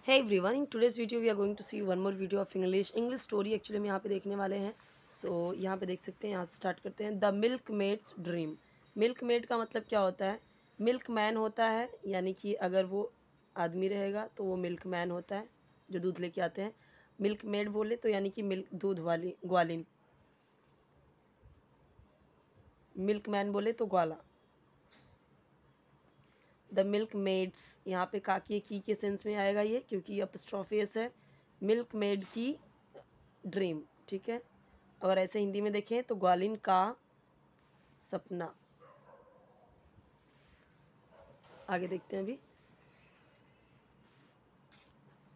Hey everyone, in today's video we are going to see one more video of English story actually हम यहाँ पे देखने वाले हैं। यहाँ पे देख सकते हैं, यहाँ से स्टार्ट करते हैं। The milkmaid's dream. Milkmaid का मतलब क्या होता है? मिल्क मैन होता है, यानी कि अगर वो आदमी रहेगा तो वो मिल्क मैन होता है जो दूध लेके आते हैं। मिल्क मेड बोले तो यानी कि मिल्क दूध वाली ग्वालिन। मिल्क मैन बोले तो ग्वाला। द मिल्क मेड्स, यहाँ पे काकी की के सेंस में आएगा ये, क्योंकि अपस्ट्रॉफियस है। मिल्क मेड की ड्रीम, ठीक है। अगर ऐसे हिंदी में देखें तो ग्वालिन का सपना। आगे देखते हैं। अभी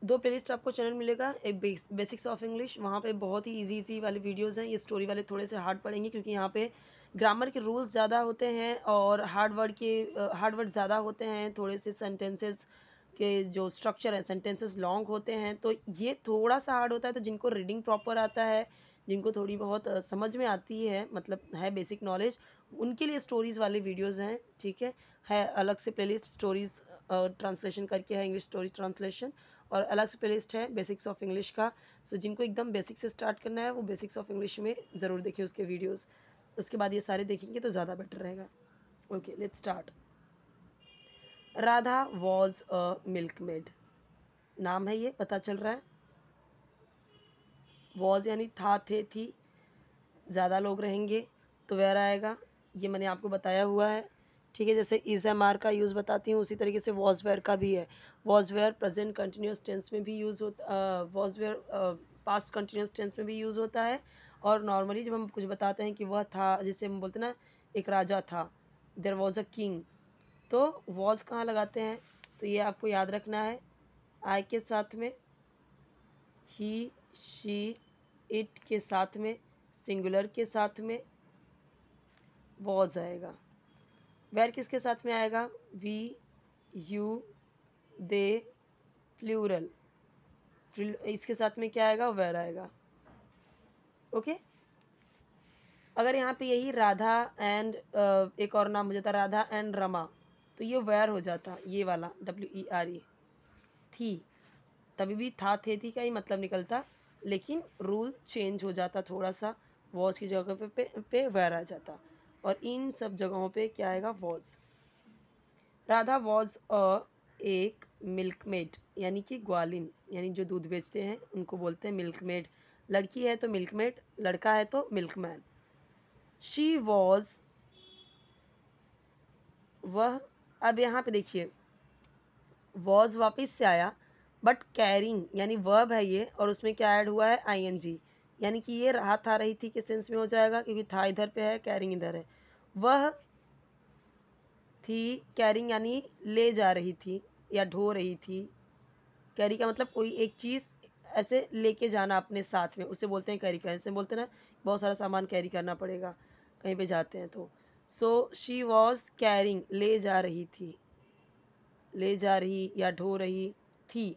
दो प्लेलिस्ट आपको चैनल मिलेगा, एक बेसिक्स ऑफ इंग्लिश, वहाँ पे बहुत ही इजी वाले वीडियोस हैं। ये स्टोरी वाले थोड़े से हार्ड पड़ेंगे क्योंकि यहाँ पे ग्रामर के रूल्स ज़्यादा होते हैं और हार्ड वर्ड ज़्यादा होते हैं। थोड़े से सेंटेंसेस के जो स्ट्रक्चर है, सेंटेंसेस लॉन्ग होते हैं, तो ये थोड़ा सा हार्ड होता है। तो जिनको रीडिंग प्रॉपर आता है, जिनको थोड़ी बहुत समझ में आती है, मतलब है बेसिक नॉलेज, उनके लिए स्टोरीज़ वाले वीडियोज़ हैं, ठीक है अलग से प्लेलिस्ट स्टोरीज़ ट्रांसलेशन करके है, इंग्लिश स्टोरी ट्रांसलेशन, और अलग से प्लेलिस्ट है बेसिक्स ऑफ इंग्लिश का। जिनको एकदम बेसिक से स्टार्ट करना है वो बेसिक्स ऑफ इंग्लिश में ज़रूर देखें उसके वीडियोस। उसके बाद ये सारे देखेंगे तो ज़्यादा बेटर रहेगा। Okay, let's start. Radha was a milk made, नाम है ये, पता चल रहा है। वॉज यानी था, थे, थी, ज़्यादा लोग रहेंगे तो वेयर आएगा, ये मैंने आपको बताया हुआ है, ठीक है। जैसे इज़ एम आर का यूज़ बताती हूँ, उसी तरीके से वॉज वेयर का भी है। Was were present continuous tense में भी यूज़ होता, was were past continuous tense में भी यूज़ होता है। और नॉर्मली जब हम कुछ बताते हैं कि वह था, जैसे हम बोलते हैं ना, एक राजा था, देयर वॉज अ किंग, तो वॉज कहाँ लगाते हैं? तो ये आपको याद रखना है, आई के साथ में, ही, शी, इट के साथ में, सिंगुलर के साथ में वॉज आएगा। वेयर किसके साथ में आएगा? We, you, they, plural. इसके साथ में क्या आएगा? वेयर आएगा। ओके। अगर यहाँ पे यही राधा एंड एक और नाम हो जाता राधा एंड रमा, तो ये वेयर हो जाता, ये वाला WERE, थी। तभी भी था, थे, थी का ही मतलब निकलता, लेकिन रूल चेंज हो जाता थोड़ा सा। वॉज की जगह पे वेयर आ जाता, और इन सब जगहों पे क्या आएगा? वॉज। राधा वॉज एक मिल्क मेड, यानी कि ग्वालिन, यानी जो दूध बेचते हैं उनको बोलते हैं मिल्क मेड। लड़की है तो मिल्क मेड, लड़का है तो मिल्क मैन। शी वॉज, वह। अब यहाँ पे देखिए, वॉज वापस से आया, बट कैरिंग यानी वर्ब है ये, और उसमें क्या ऐड हुआ है? ING, यानी कि ये रहा था, रही थी के सेंस में हो जाएगा, क्योंकि था इधर पे है, कैरिंग इधर है। वह थी, कैरिंग यानी ले जा रही थी या ढो रही थी। कैरी का मतलब कोई एक चीज़ ऐसे लेके जाना अपने साथ में, उसे बोलते हैं कैरी का। ऐसे बोलते हैं ना, बहुत सारा सामान कैरी करना पड़ेगा कहीं पे जाते हैं तो। शी वॉज कैरिंग, ले जा रही थी, ले जा रही या ढो रही थी।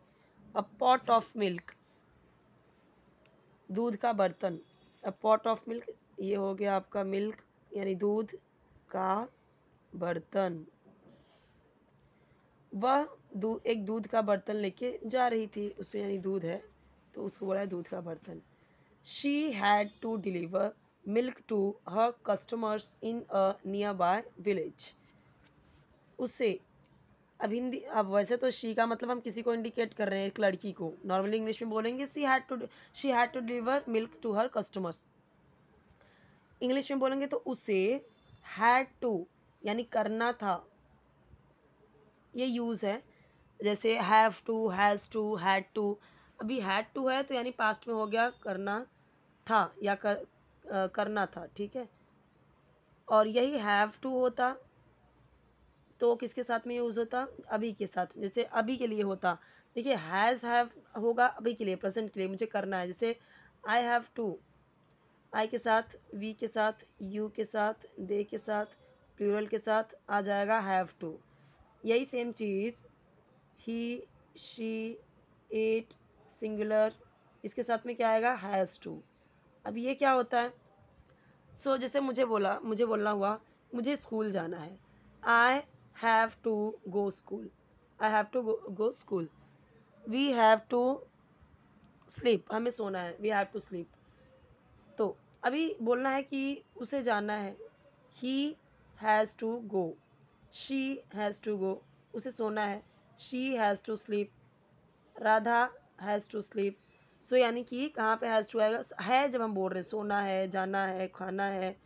अ पॉट ऑफ मिल्क, दूध का बर्तन। अ पॉट ऑफ मिल्क, ये हो गया आपका मिल्क यानी दूध का बर्तन। वह एक दूध का बर्तन लेके जा रही थी, उसमें यानी दूध है तो उसको बोला है दूध का बर्तन। She had to deliver milk to her customers in a nearby village. उसे, अब हिंदी, अब वैसे तो शी का मतलब हम किसी को इंडिकेट कर रहे हैं, एक लड़की को। नॉर्मली इंग्लिश में बोलेंगे she had to deliver milk to her customers. English में बोलेंगे तो उसे हैड टू यानी करना था, ये यूज़ है। जैसे have to, has to, had to. अभी हैड टू है तो यानी पास्ट में हो गया, करना था या करना था, ठीक है। और यही हैव टू होता तो किसके साथ में यूज़ होता? अभी के साथ। जैसे अभी के लिए होता, देखिए हैज़ हैव होगा अभी के लिए, प्रेजेंट के लिए, मुझे करना है। जैसे आई हैव टू, आई के साथ, वी के साथ, यू के साथ, दे के साथ, प्लूरल के साथ आ जाएगा हैव टू। यही सेम चीज़ ही, शी, इट, सिंगुलर, इसके साथ में क्या आएगा? Has to. अब ये क्या होता है? जैसे मुझे बोलना हुआ, मुझे स्कूल जाना है। I have to go school, I have to go school. We have to sleep, हमें सोना है, वी हैव टू स्लीप। तो अभी बोलना है कि उसे जाना है, he has to go, she has to go, उसे सोना है, she has to sleep, Radha has to sleep. So यानी कि कहाँ पे हैज़ टू आएगा, है जब हम बोल रहे हैं सोना है, जाना है, खाना है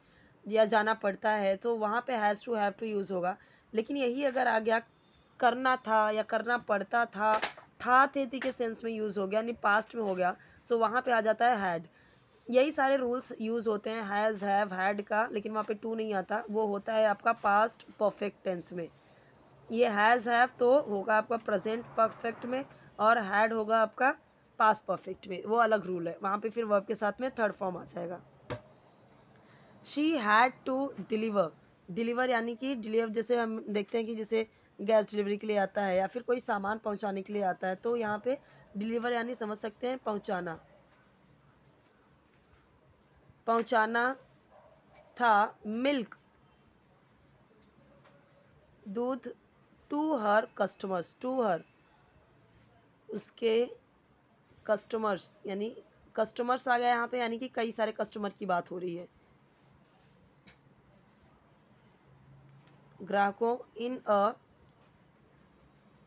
या जाना पड़ता है, तो वहाँ पे has to have to use होगा। लेकिन यही अगर आ गया करना था या करना पड़ता था थे थी के सेंस में यूज़ हो गया, यानी पास्ट में हो गया, सो वहाँ पे आ जाता है हैड। यही सारे रूल्स यूज़ होते हैं हैज़, हैव, हैड का, लेकिन वहाँ पे टू नहीं आता, वो होता है आपका पास्ट परफेक्ट टेंस में। ये हैज़, हैव तो होगा आपका प्रेजेंट परफेक्ट में, और हैड होगा आपका पास्ट परफेक्ट में, वो अलग रूल है, वहाँ पे फिर वर्ब के साथ में थर्ड फॉर्म आ जाएगा। She had to deliver, deliver यानी कि डिलीवर, जैसे हम देखते हैं कि जैसे गैस डिलीवरी के लिए आता है या फिर कोई सामान पहुंचाने के लिए आता है, तो यहाँ पे डिलीवर यानी समझ सकते हैं पहुंचाना, पहुंचाना था मिल्क, दूध, to her customers, to her उसके कस्टमर्स, यानी कस्टमर्स आ गया यहाँ पे, यानी कि कई सारे कस्टमर की बात हो रही है, ग्राहकों, इन अ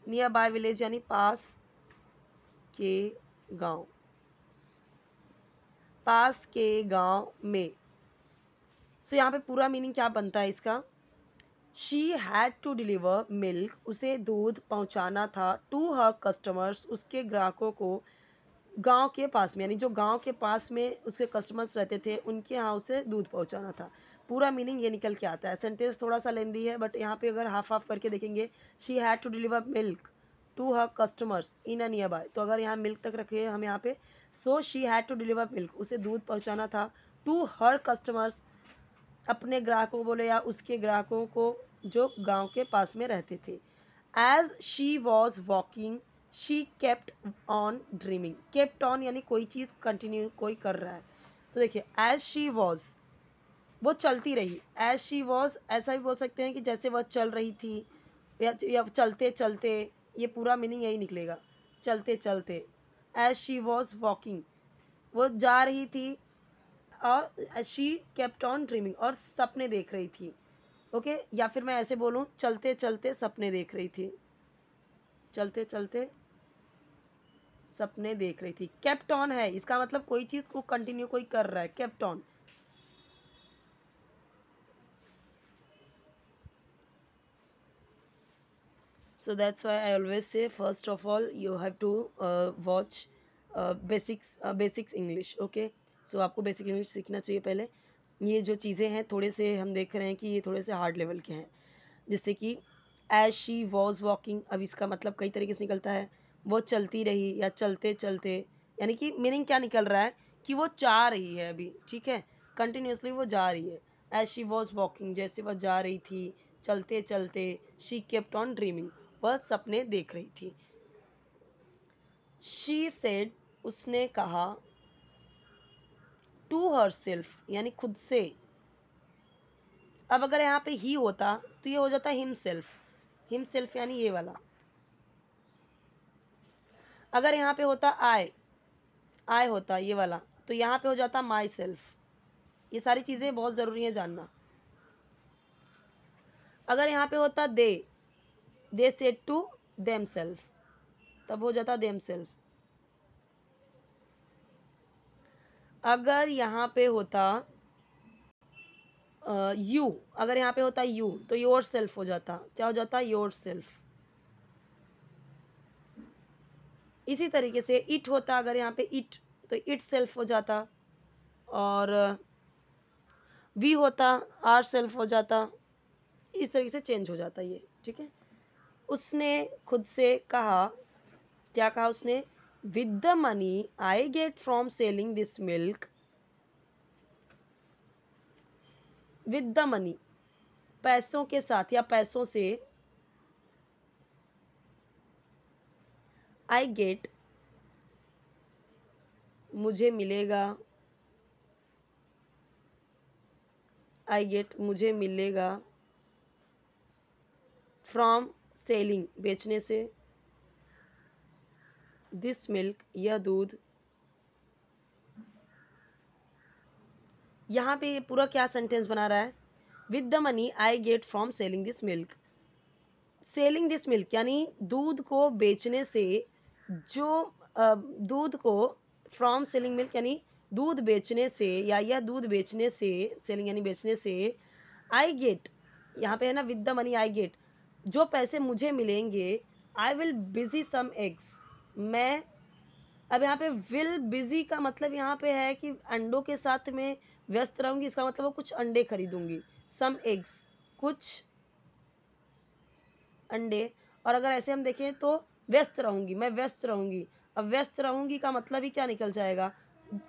नियर बाय विलेज यानी पास के गांव, पास के गांव में। सो यहाँ पे पूरा मीनिंग क्या बनता है इसका, she had to deliver milk, उसे दूध पहुंचाना था, टू हर कस्टमर्स, उसके ग्राहकों को, गांव के पास में, यानी जो गांव के पास में उसके कस्टमर्स रहते थे उनके यहाँ उसे दूध पहुंचाना था। पूरा मीनिंग ये निकल के आता है। सेंटेंस थोड़ा सा लेंदी है, बट यहाँ पे अगर हाफ हाफ करके देखेंगे, she had to deliver milk to her customers in a nearby, तो अगर यहाँ मिल्क तक रखे हम यहाँ पे, so she had to deliver milk, उसे दूध पहुँचाना था, टू हर कस्टमर्स, अपने ग्राहकों को बोले या उसके ग्राहकों को जो गांव के पास में रहते थे। As she was walking she kept on dreaming, kept on यानी कोई चीज़ कंटिन्यू कोई कर रहा है, तो देखिए एज शी वॉज वो चलती रही, एज शी वॉज ऐसा भी बोल सकते हैं कि जैसे वह चल रही थी, या चलते चलते, ये पूरा मीनिंग यही निकलेगा, चलते चलते। एज शी वॉज वॉकिंग वो जा रही थी, और शी केप्ट ऑन ड्रीमिंग और सपने देख रही थी, ओके। या फिर मैं ऐसे बोलूँ, चलते चलते सपने देख रही थी, चलते चलते सपने देख रही थी। केप्ट ऑन है, इसका मतलब कोई चीज़ को कंटिन्यू कोई कर रहा है, kept on. So that's why I always say first of all you have to watch basics English, okay। So आपको बेसिक इंग्लिश सीखना चाहिए पहले। ये जो चीज़ें हैं थोड़े से हम देख रहे हैं कि ये थोड़े से हार्ड लेवल के हैं, जैसे कि एज शी वॉज वॉकिंग, अब इसका मतलब कई तरीके से निकलता है, वो चलती रही या चलते चलते, यानी कि मीनिंग क्या निकल रहा है कि वो जा रही है अभी, ठीक है, कंटिन्यूसली वो जा रही है। एज शी वॉज वॉकिंग जैसे वह जा रही थी, चलते चलते, शी केप्ट ऑन ड्रीमिंग वह सपने देख रही थी। शी सेड उसने कहा, टू हर सेल्फ यानी खुद से। अब अगर यहाँ पे ही होता तो ये हो जाता हिम सेल्फ, हिम सेल्फ यानी ये वाला। अगर यहाँ पे होता आई होता ये वाला, तो यहाँ पे हो जाता माई सेल्फ। ये सारी चीज़ें बहुत ज़रूरी है जानना। अगर यहाँ पे होता they said to themselves, तब हो जाता देम सेल्फ। अगर यहाँ पे होता यू, अगर यहाँ पे होता यू तो योर सेल्फ हो जाता, क्या हो जाता योर सेल्फ। इसी तरीके से इट होता, अगर यहाँ पे इट तो इट सेल्फ हो जाता, और वी होता आर सेल्फ हो जाता, इस तरीके से चेंज हो जाता ये, ठीक है। उसने खुद से कहा, क्या कहा उसने, with the money I get from selling this milk, with the money पैसों के साथ या पैसों से, आई गेट मुझे मिलेगा, आई गेट मुझे मिलेगा, फ्रॉम सेलिंग बेचने से, दिस मिल्क, यह दूध। यहाँ पे ये पूरा क्या सेंटेंस बना रहा है, with the money I get from selling this milk. Selling this milk यानी दूध को बेचने से, जो दूध को, फ्रॉम सेलिंग मिल्क यानी दूध बेचने से, या यह दूध बेचने से, सेलिंग यानी बेचने से, आई गेट, यहाँ पे है ना with the money I get, जो पैसे मुझे मिलेंगे, I will busy some eggs, मैं, अब यहाँ पे विल बिजी का मतलब यहाँ पे है कि अंडों के साथ में व्यस्त रहूंगी, इसका मतलब वो कुछ अंडे खरीदूंगी, सम एग्स, कुछ अंडे। और अगर ऐसे हम देखें तो व्यस्त रहूंगी, मैं व्यस्त रहूंगी। अब व्यस्त रहूंगी का मतलब ही क्या निकल जाएगा,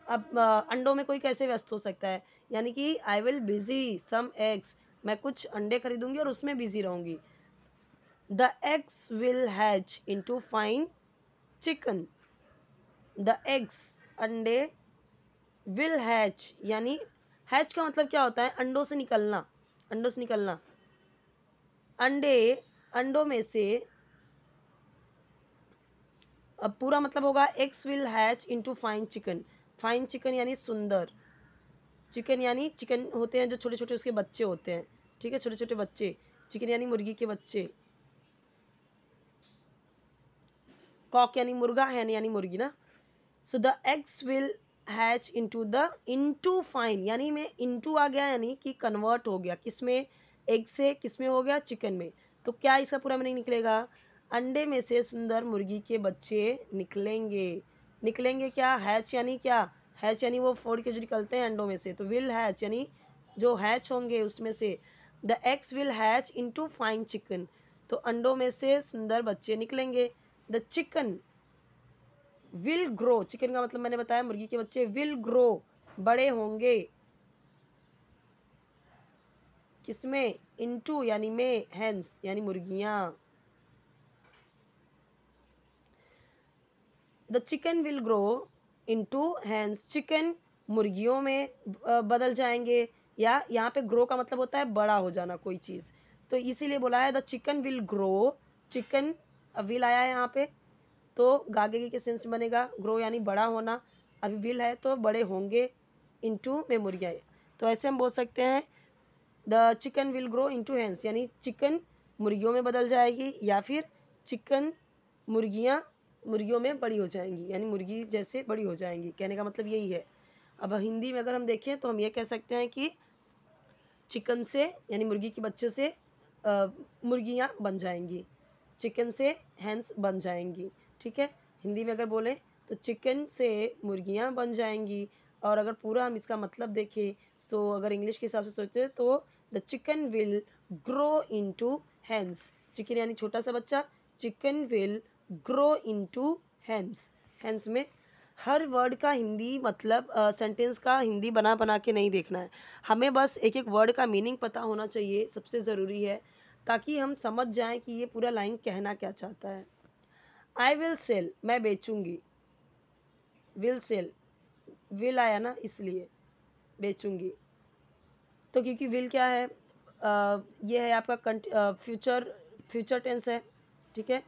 अब अंडों में कोई कैसे व्यस्त हो सकता है, यानी कि I will busy some eggs, मैं कुछ अंडे खरीदूंगी और उसमें बिजी रहूंगी। The eggs will hatch into fine chicken, the eggs अंडे, विल हैच यानी हैच का मतलब क्या होता है, अंडों से निकलना, अंडों से निकलना, अंडे, अंडों में से, अब पूरा मतलब होगा eggs will hatch into fine chicken, fine chicken यानी सुंदर चिकन, यानी चिकन होते हैं जो छोटे छोटे उसके बच्चे होते हैं, ठीक है, छोटे छोटे बच्चे, चिकन यानी मुर्गी के बच्चे, कॉक यानी मुर्गा, हैन यानी मुर्गी ना। So the eggs will hatch into fine, यानी में इनटू आ गया यानी कि कन्वर्ट हो गया, किसमें, एग से किसमें हो गया, चिकन में। तो क्या इसका पूरा मीनिंग निकलेगा, अंडे में से सुंदर मुर्गी के बच्चे निकलेंगे, निकलेंगे क्या, हैच यानी क्या, हैच यानी वो फोड़ के जो निकलते हैं अंडों में से, तो विल हैच यानी जो हैच होंगे उसमें से, the eggs will hatch into fine chicken, तो अंडों में से सुंदर बच्चे निकलेंगे। The chicken will grow, chicken का मतलब मैंने बताया मुर्गी के बच्चे, विल ग्रो बड़े होंगे, किसमें, इनटू यानी में, हेंस यानी मुर्गियां, the chicken will grow into hence, chicken मुर्गियों में बदल जाएंगे, या यहाँ पे ग्रो का मतलब होता है बड़ा हो जाना कोई चीज़, तो इसीलिए बोला है the chicken will grow, chicken will आया है यहाँ पे, तो गागे के सेंस में बनेगा ग्रो यानी बड़ा होना, अभी विल है तो बड़े होंगे, इनटू में मुर्गियाँ, तो ऐसे हम बोल सकते हैं the chicken will grow into hence, यानी चिकन मुर्गियों में बदल जाएगी, या फिर चिकन मुर्गियाँ मुर्गियों में बड़ी हो जाएंगी, यानी मुर्गी जैसे बड़ी हो जाएंगी, कहने का मतलब यही है। अब हिंदी में अगर हम देखें तो हम ये कह सकते हैं कि चिकन से यानी मुर्गी के बच्चों से मुर्गियाँ बन जाएंगी, चिकन से हैंस बन जाएंगी, ठीक है। हिंदी में अगर बोलें तो चिकन से मुर्गियाँ बन जाएंगी, और अगर पूरा हम इसका मतलब देखें तो अगर इंग्लिश के हिसाब से सोचें तो the chicken will grow into hens, chicken यानी छोटा सा बच्चा, chicken will grow into hens, hens में हर वर्ड का हिंदी मतलब सेंटेंस का हिंदी बना बना के नहीं देखना है, हमें बस एक एक वर्ड का मीनिंग पता होना चाहिए, सबसे ज़रूरी है, ताकि हम समझ जाएं कि ये पूरा लाइन कहना क्या चाहता है। आई विल सेल, मैं बेचूंगी, विल सेल, विल आया ना इसलिए बेचूंगी, तो क्योंकि विल क्या है, ये है आपका फ्यूचर, फ्यूचर टेंस है, ठीक है,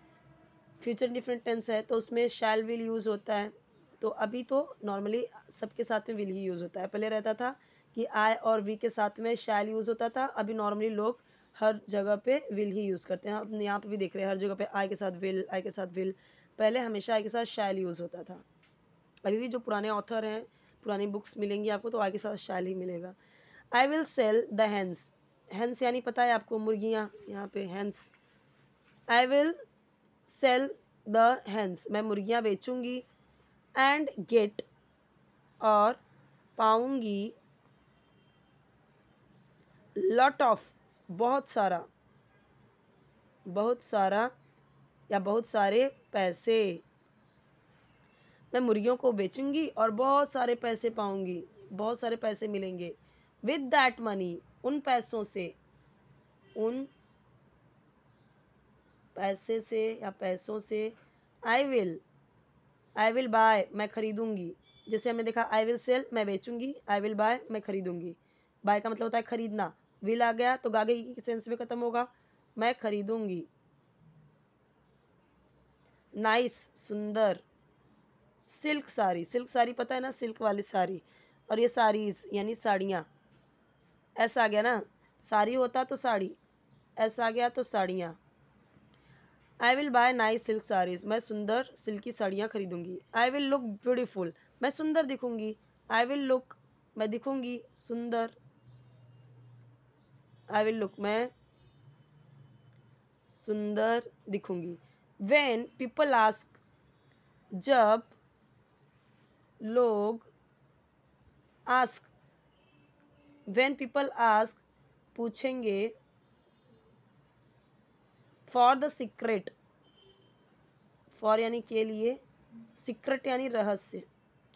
फ्यूचर डिफरेंट टेंस है, तो उसमें शैल विल यूज़ होता है, तो अभी तो नॉर्मली सबके साथ में विल ही यूज़ होता है, पहले रहता था कि आई और वी के साथ में शैल यूज़ होता था, अभी नॉर्मली लोग हर जगह पे विल ही यूज़ करते हैं, अब यहाँ पे भी देख रहे हैं हर जगह पे आई के साथ विल, आई के साथ विल, पहले हमेशा आई के साथ शैल यूज़ होता था, अभी भी जो पुराने ऑथर हैं, पुरानी बुक्स मिलेंगी आपको तो आई के साथ शैल ही मिलेगा। I will sell the hens, hens यानी पता है आपको मुर्गियाँ, यहाँ पे hens, I will sell the hens, मैं मुर्गियाँ बेचूंगी, एंड गेट और पाऊंगी, लॉट ऑफ बहुत सारा, बहुत सारा या बहुत सारे पैसे, मैं मुर्गियों को बेचूंगी और बहुत सारे पैसे पाऊंगी, बहुत सारे पैसे मिलेंगे, विद दैट मनी, उन पैसों से, उन पैसे से या पैसों से, I will, I will buy, मैं खरीदूंगी, जैसे हमने देखा आई विल सेल मैं बेचूंगी, आई विल बाय मैं खरीदूंगी, बाय का मतलब होता है खरीदना, विल आ गया तो गागे की सेंस में खत्म होगा, मैं खरीदूंगी, नाइस सुंदर, सिल्क साड़ी, सिल्क साड़ी पता है ना, सिल्क वाली साड़ी। और ये साड़ीज यानी साड़ियाँ, ऐसा आ गया ना, साड़ी होता तो साड़ी, ऐसा आ गया तो साड़ियाँ। I will buy nice silk saris, मैं सुंदर सिल्क की साड़ियाँ खरीदूंगी। आई विल लुक ब्यूटीफुल, मैं सुंदर दिखूंगी। आई विल लुक, मैं दिखूंगी सुंदर। आई विल लुक, मैं सुंदर दिखूंगी। वेन पीपल आस्क, जब लोग, आस्क, वेन पीपल आस्क, पूछेंगे। फॉर द सीक्रेट, फॉर यानी के लिए, सीक्रेट यानी रहस्य,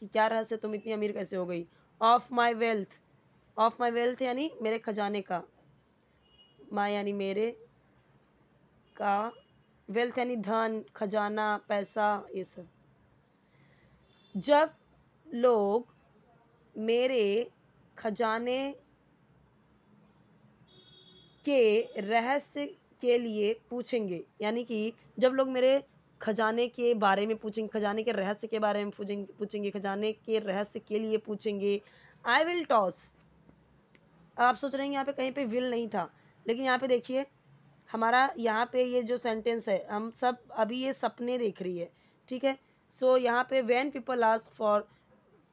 कि क्या रहस्य, तुम इतनी अमीर कैसे हो गई। Of my wealth, of my wealth यानी मेरे खजाने का, माई यानी मेरे का, वेल्थ यानी धन, खजाना, पैसा, ये सब। जब लोग मेरे खजाने के रहस्य के लिए पूछेंगे, यानी कि जब लोग मेरे खजाने के बारे में पूछेंगे, खजाने के रहस्य के बारे में पूछेंगे, खजाने के रहस्य के लिए पूछेंगे। आई विल टॉस, आप सोच रहे हैं यहाँ पे कहीं पे विल नहीं था, लेकिन यहाँ पे देखिए हमारा यहाँ पे ये जो सेंटेंस है, हम सब अभी ये सपने देख रही है, ठीक है। सो यहाँ पे व्हेन पीपल आस्क फॉर,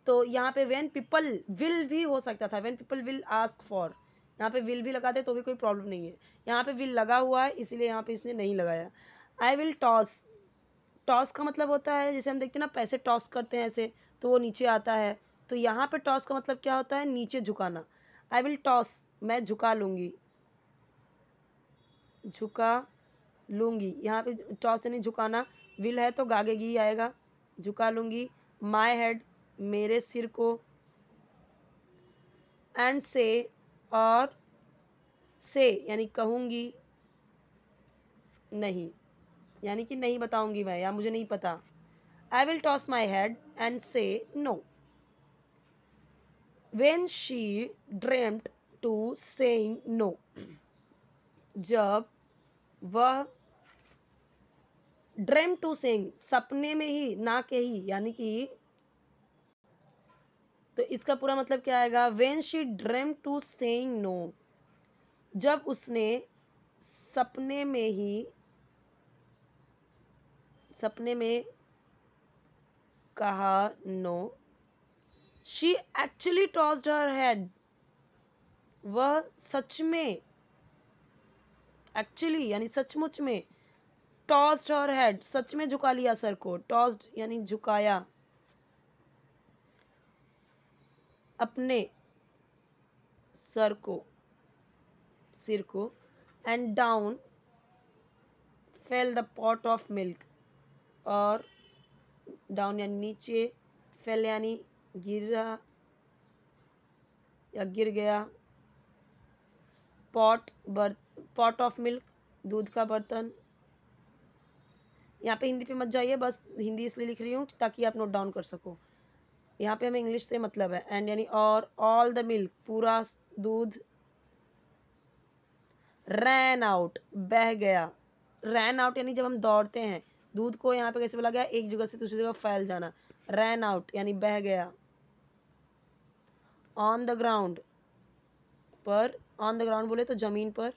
तो यहाँ पे व्हेन पीपल विल भी हो सकता था, when people will ask for, यहाँ पे विल भी लगाते तो भी कोई प्रॉब्लम नहीं है। यहाँ पे विल लगा हुआ है इसीलिए यहाँ पे इसने नहीं लगाया। आई विल टॉस, टॉस का मतलब होता है जैसे हम देखते हैं ना पैसे टॉस करते हैं ऐसे, तो वो नीचे आता है, तो यहाँ पे टॉस का मतलब क्या होता है, नीचे झुकाना। आई विल टॉस, मैं झुका लूँगी, झुका लूँगी, यहाँ पे टॉस यानी झुकाना, विल है तो गागेगी ही आएगा, झुका लूँगी। माई हेड, मेरे सिर को। एंड से, और से यानी कहूँगी, नहीं यानी कि नहीं बताऊँगी मैं, या मुझे नहीं पता। I will toss my head and say no. When she dreamed to saying no, जब वह, ड्रीम टू सेइंग सपने में ही ना कही, यानी कि, तो इसका पूरा मतलब क्या आएगा, when she dream to saying no, जब उसने सपने में ही, सपने में कहा no. She actually tossed her head, वह सच में, एक्चुअली यानी सचमुच में, टॉस्ड हर हेड सच में झुका लिया सर को, टॉस्ड यानी झुकाया अपने सर को, सिर को। And down fail the pot of milk, और डाउन यानी नीचे, फेल यानी गिरा या गिर गया, पॉट पॉट ऑफ मिल्क दूध का बर्तन। यहाँ पे हिंदी पे मत जाइए, बस हिंदी इसलिए लिख रही हूँ ताकि आप नोट डाउन कर सको, यहाँ पे हमें इंग्लिश से मतलब है। एंड यानी और, ऑल द मिल्क पूरा दूध। रैन आउट बह गया, रैन आउट यानी जब हम दौड़ते हैं, दूध को यहाँ पे कैसे बोला गया, एक जगह से दूसरी जगह फैल जाना, रैन आउट यानी बह गया। ऑन द ग्राउंड पर, ऑन द ग्राउंड बोले तो जमीन पर।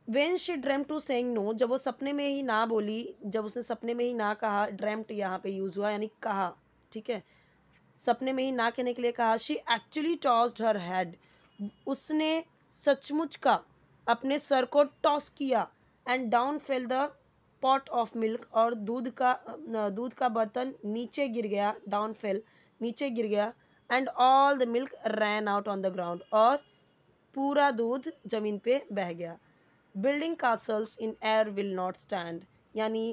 When she dreamt to saying no, जब वो सपने में ही ना बोली, जब उसने सपने में ही ना कहा, ड्रेम्ट यहाँ पे यूज हुआ यानी कहा, ठीक है, सपने में ही ना कहने के लिए कहा। She actually tossed her head, उसने सचमुच का अपने सर को टॉस किया। And down fail the pot of milk, और दूध का बर्तन नीचे गिर गया, डाउन फेल नीचे गिर गया। And all the milk ran out on the ground, और पूरा दूध जमीन पे बह गया। Building castles in air will not stand, यानी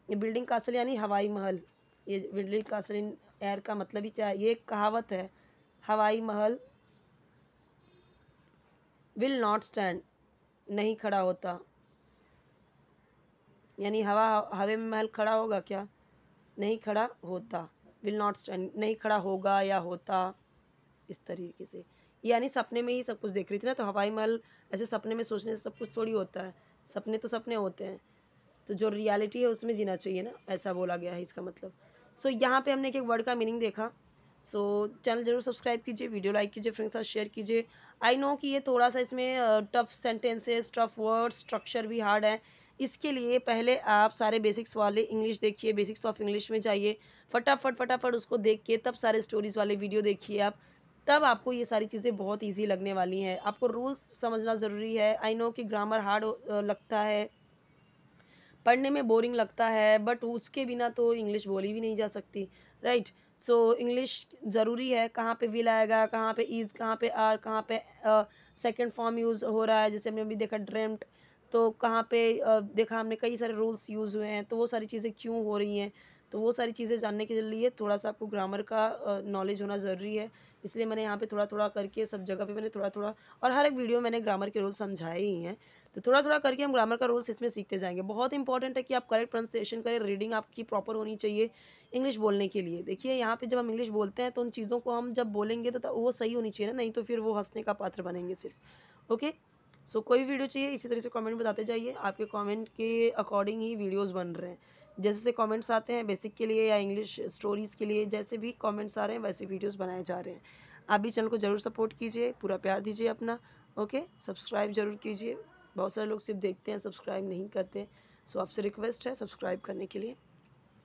ये बिल्डिंग कासल यानी हवाई महल, ये बिल्डिंग कासल इन एयर का मतलब ही क्या है, ये एक कहावत है, हवाई महल विल नॉट स्टैंड नहीं खड़ा होता, यानी हवे में महल खड़ा होगा क्या, नहीं खड़ा होता। विल नॉट स्टैंड नहीं खड़ा होगा या होता, इस तरीके से। यानी सपने में ही सब कुछ देख रही थी ना, तो हवाई महल ऐसे सपने में सोचने से सब कुछ थोड़ी होता है, सपने तो सपने होते हैं। तो जो रियलिटी है उसमें जीना चाहिए ना, ऐसा बोला गया है इसका मतलब। सो यहाँ पे हमने एक एक वर्ड का मीनिंग देखा। सो चैनल ज़रूर सब्सक्राइब कीजिए, वीडियो लाइक कीजिए, फ्रेंड्स के साथ शेयर कीजिए। आई नो कि ये थोड़ा सा इसमें tough sentences, tough word, structure भी हार्ड है। इसके लिए पहले आप सारे बेसिक्स वाले इंग्लिश देखिए, बेसिक्स ऑफ इंग्लिश में जाइए, फटाफट उसको देख के तब सारे स्टोरीज़ वाले वीडियो देखिए आप, तब आपको ये सारी चीज़ें बहुत ईजी लगने वाली हैं। आपको रूल्स समझना ज़रूरी है। आई नो कि ग्रामर हार्ड लगता है, पढ़ने में बोरिंग लगता है, बट उसके बिना तो इंग्लिश बोली भी नहीं जा सकती, राइट। सो इंग्लिश ज़रूरी है। कहाँ पे विल आएगा, कहाँ पे इज़, कहाँ पे आर, कहाँ पे सेकंड फॉर्म यूज़ हो रहा है, जैसे हमने अभी देखा ड्रीम्ड, तो कहाँ पे देखा हमने कई सारे रूल्स यूज़ हुए हैं, तो वो सारी चीज़ें क्यों हो रही हैं, तो वो सारी चीज़ें जानने के लिए थोड़ा सा आपको ग्रामर का नॉलेज होना ज़रूरी है। इसलिए मैंने यहाँ पे थोड़ा थोड़ा करके सब जगह पे मैंने थोड़ा थोड़ा, और हर एक वीडियो मैंने ग्रामर के रूल्स समझाए ही हैं। तो थोड़ा थोड़ा करके हम ग्रामर का रूल्स इसमें सीखते जाएंगे। बहुत इंपॉर्टेंट है कि आप करेक्ट प्रोनाउंसिएशन करें, रीडिंग आपकी प्रॉपर होनी चाहिए इंग्लिश बोलने के लिए। देखिए यहाँ पे जब हम इंग्लिश बोलते हैं तो उन चीज़ों को हम जब बोलेंगे तो वो सही होनी चाहिए ना, नहीं तो फिर वो हंसने का पात्र बनेंगे सिर्फ। ओके, सो कोई वीडियो चाहिए इसी तरह से कमेंट में बताते जाइए। आपके कमेंट के अकॉर्डिंग ही वीडियोस बन रहे हैं। जैसे से कमेंट्स आते हैं बेसिक के लिए या इंग्लिश स्टोरीज़ के लिए, जैसे भी कमेंट्स आ रहे हैं वैसे वीडियोस बनाए जा रहे हैं। आप भी चैनल को ज़रूर सपोर्ट कीजिए, पूरा प्यार दीजिए अपना। ओके, सब्सक्राइब ज़रूर कीजिए। बहुत सारे लोग सिर्फ देखते हैं, सब्सक्राइब नहीं करते। सो आपसे रिक्वेस्ट है सब्सक्राइब करने के लिए।